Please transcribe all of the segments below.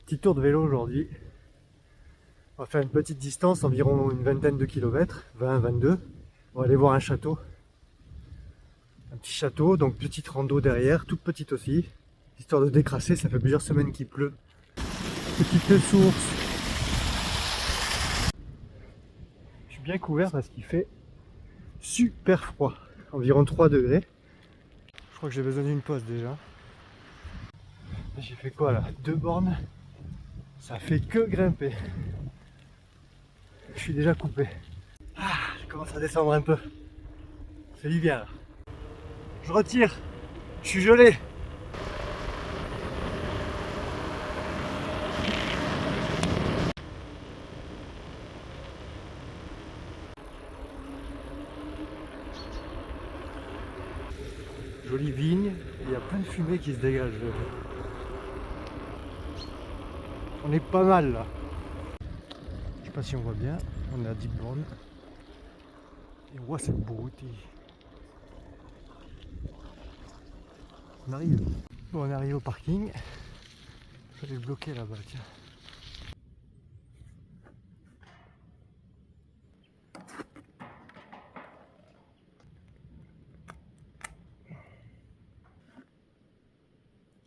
Petit tour de vélo aujourd'hui. On va faire une petite distance, environ une vingtaine de kilomètres, 20-22. On va aller voir un château. Un petit château, donc petite rando derrière, toute petite aussi. Histoire de décrasser, ça fait plusieurs semaines qu'il pleut. Petite source. Je suis bien couvert parce qu'il fait super froid. Environ 3 degrés. Je crois que j'ai besoin d'une pause déjà. J'ai fait quoi là? 2 bornes. Ça fait que grimper. Je suis déjà coupé. Je commence à descendre un peu. Ça fait du bien là. Je retire. Je suis gelé. Jolie vigne. Il y a plein de fumée qui se dégage. On est pas mal là. Je sais pas si on voit bien. On est à 10 bornes. Et on voit cette beauté. On arrive. Bon, on est arrivé au parking. Je vais le bloquer là-bas, tiens.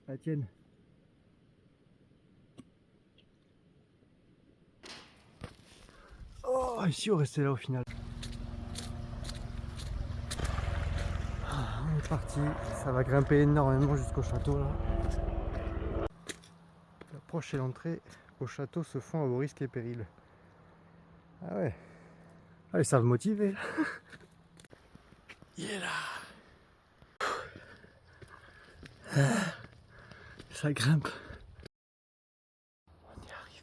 La tienne. Oh, ici on restait là au final. On est parti. Ça va grimper énormément jusqu'au château là. L'approche et l'entrée au château se font à vos risques et périls. Ah ouais. Ah, ils savent motiver. Il est là. Ça grimpe. On y est arrivé.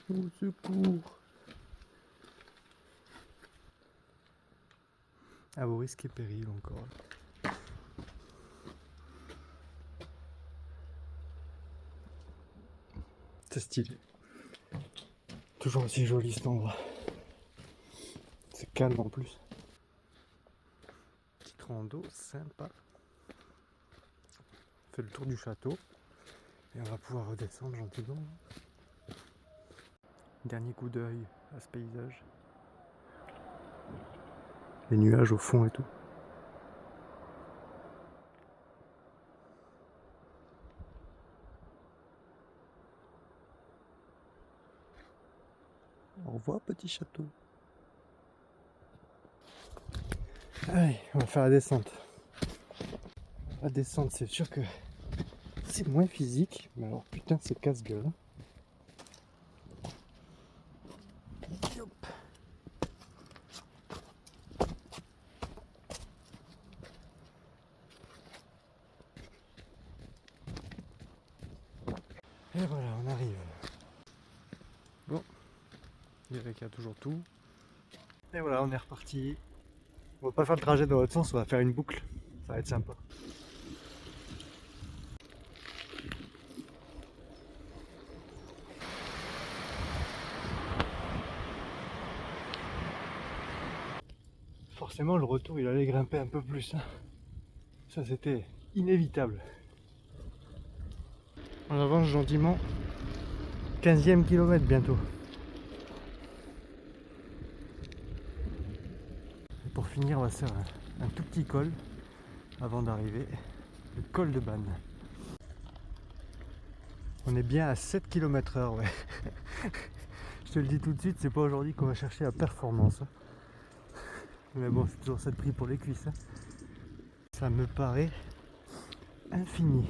Au secours. À vos risques et périls encore. C'est stylé. Toujours aussi joli cet endroit. C'est calme en plus. Petite rando sympa. On fait le tour du château. Et on va pouvoir redescendre gentiment. Dernier coup d'œil à ce paysage. Les nuages au fond et tout. Au revoir petit château. Allez, on va faire la descente. La descente, c'est sûr que c'est moins physique, mais alors putain c'est casse-gueule. Et voilà, on arrive. Bon, il y a toujours tout. Et voilà, on est reparti. On va pas faire le trajet dans l'autre sens, on va faire une boucle. Ça va être sympa. Forcément, le retour, il allait grimper un peu plus. Ça, c'était inévitable. On avance gentiment. 15e kilomètre bientôt. Et pour finir, on va faire un tout petit col avant d'arriver. Le col de Banne. On est bien à 7 km/h, ouais. Je te le dis tout de suite, c'est pas aujourd'hui qu'on va chercher la performance. Mais bon, c'est toujours ça de prix pour les cuisses. Ça me paraît infini.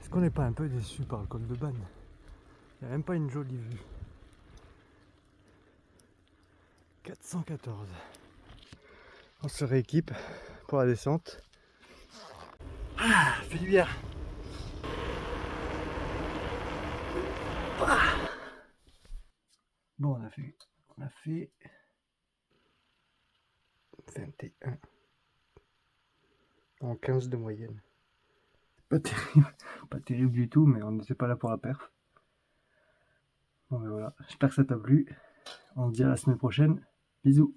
Est-ce qu'on n'est pas un peu déçu par le col de Banne? Il n'y a même pas une jolie vue. 414. On se rééquipe pour la descente. Ah, fait du bien. Ah. a fait? On a fait 21 en 15 de moyenne. Pas terrible du tout, mais on n'était pas là pour la perf. Bon ben voilà, j'espère que ça t'a plu. On se dit à la semaine prochaine. Bisous.